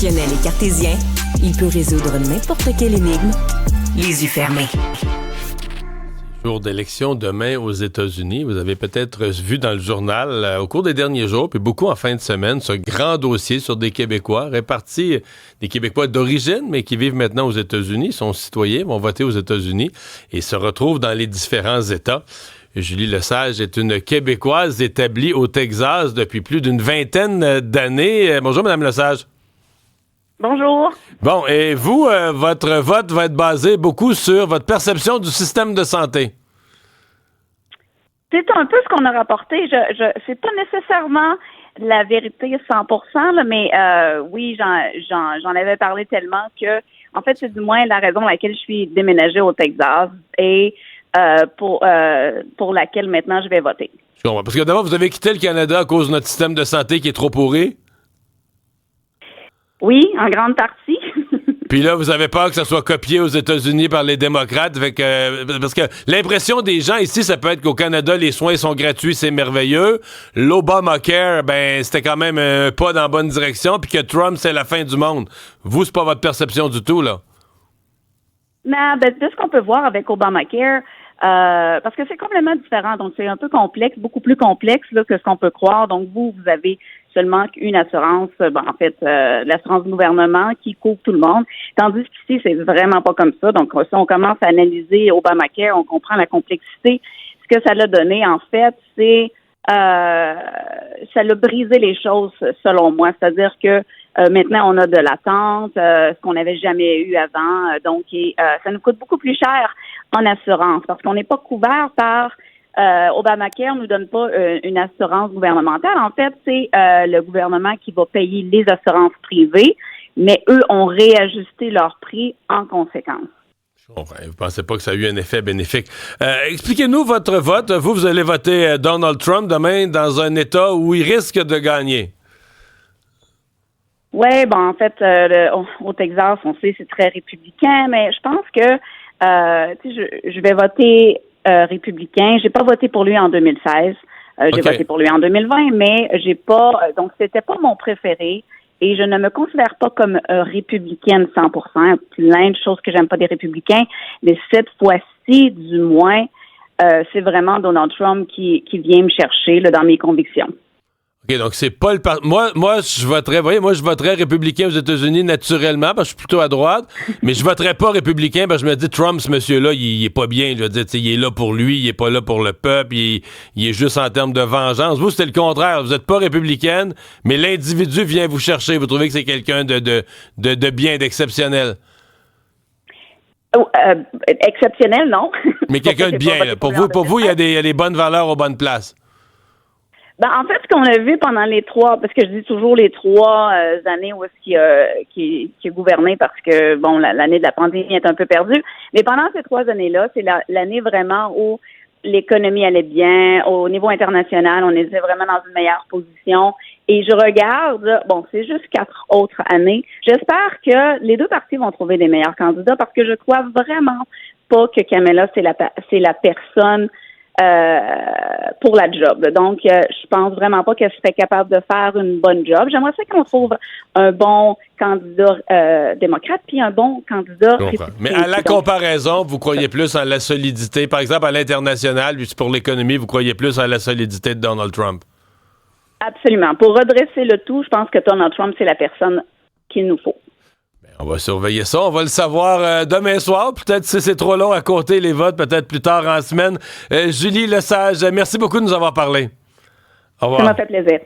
rationnel et cartésien, il peut résoudre n'importe quelle énigme, les yeux fermés. Jour d'élection demain aux États-Unis. Vous avez peut-être vu dans le journal au cours des derniers jours, puis beaucoup en fin de semaine, ce grand dossier sur des Québécois répartis, des Québécois d'origine, mais qui vivent maintenant aux États-Unis, sont citoyens, vont voter aux États-Unis et se retrouvent dans les différents États. Julie Lesage est une Québécoise établie au Texas depuis plus d'une vingtaine d'années. Bonjour, Mme Lesage. Bonjour. Bon, et vous, votre vote va être basé beaucoup sur votre perception du système de santé. C'est un peu ce qu'on a rapporté. C'est pas nécessairement la vérité 100%, là, mais oui, j'en avais parlé tellement que, en fait, c'est du moins la raison pour laquelle je suis déménagée au Texas et pour laquelle maintenant je vais voter. Je comprends. Parce que d'abord, vous avez quitté le Canada à cause de notre système de santé qui est trop pourri. Oui, en grande partie. Puis là, vous avez peur que ça soit copié aux États-Unis par les démocrates, parce que l'impression des gens ici, ça peut être qu'au Canada, les soins sont gratuits, c'est merveilleux. L'Obamacare, c'était quand même un pas dans la bonne direction, puis que Trump, c'est la fin du monde. Vous, c'est pas votre perception du tout, là. Non, de ce qu'on peut voir avec Obamacare, parce que c'est complètement différent, donc c'est un peu complexe, beaucoup plus complexe là, que ce qu'on peut croire. Donc vous avez seulement une assurance, l'assurance gouvernement qui couvre tout le monde, tandis qu'ici c'est vraiment pas comme ça. Donc si on commence à analyser Obamacare, on comprend la complexité. Ce que ça l'a donné en fait, c'est ça l'a brisé les choses selon moi, c'est-à-dire que maintenant on a de l'attente, ce qu'on n'avait jamais eu avant, ça nous coûte beaucoup plus cher en assurance parce qu'on n'est pas couvert par Obamacare nous donne pas une assurance gouvernementale. En fait, c'est le gouvernement qui va payer les assurances privées, mais eux ont réajusté leur prix en conséquence. Vous ne pensez pas que ça a eu un effet bénéfique. Expliquez-nous votre vote. Vous allez voter Donald Trump demain dans un État où il risque de gagner. Oui, en fait, au Texas, on sait c'est très républicain, mais je pense que je vais voter républicain. J'ai pas voté pour lui en 2016. J'ai voté pour lui en 2020, mais j'ai pas. Donc, c'était pas mon préféré. Et je ne me considère pas comme républicaine 100%. Plein de choses que j'aime pas des républicains. Mais cette fois-ci, du moins, c'est vraiment Donald Trump qui vient me chercher là, dans mes convictions. OK, donc c'est pas le moi je voterais républicain aux États-Unis naturellement parce que je suis plutôt à droite, mais je voterais pas républicain parce que je me dis Trump, ce monsieur-là, il est pas bien, je veux dire, il est là pour lui, il est pas là pour le peuple, il est juste en termes de vengeance. Vous, c'était le contraire, vous êtes pas républicaine, mais l'individu vient vous chercher, vous trouvez que c'est quelqu'un de bien, d'exceptionnel. Exceptionnel, non. Mais quelqu'un de bien, là. Pour vous, il y a des bonnes valeurs aux bonnes places. En fait, ce qu'on a vu pendant les trois, parce que je dis toujours les 3 années où est-ce qu'il a gouverné, parce que, l'année de la pandémie est un peu perdue, mais pendant ces 3 années-là, c'est l'année vraiment où l'économie allait bien, au niveau international, on était vraiment dans une meilleure position, et je regarde, c'est juste 4 autres années, j'espère que les 2 partis vont trouver des meilleurs candidats, parce que je crois vraiment pas que Kamala, c'est la personne pour la job. Donc, je pense vraiment pas qu'elle serait capable de faire une bonne job. J'aimerais ça qu'on trouve un bon candidat démocrate puis un bon candidat républicain. Mais à la comparaison, vous croyez plus en la solidité, par exemple à l'international, puis pour l'économie, vous croyez plus en la solidité de Donald Trump? Absolument. Pour redresser le tout, je pense que Donald Trump, c'est la personne qu'il nous faut. On va surveiller ça. On va le savoir demain soir. Peut-être si c'est trop long à compter les votes, peut-être plus tard en semaine. Julie Lesage, merci beaucoup de nous avoir parlé. Au revoir. Ça m'a fait plaisir.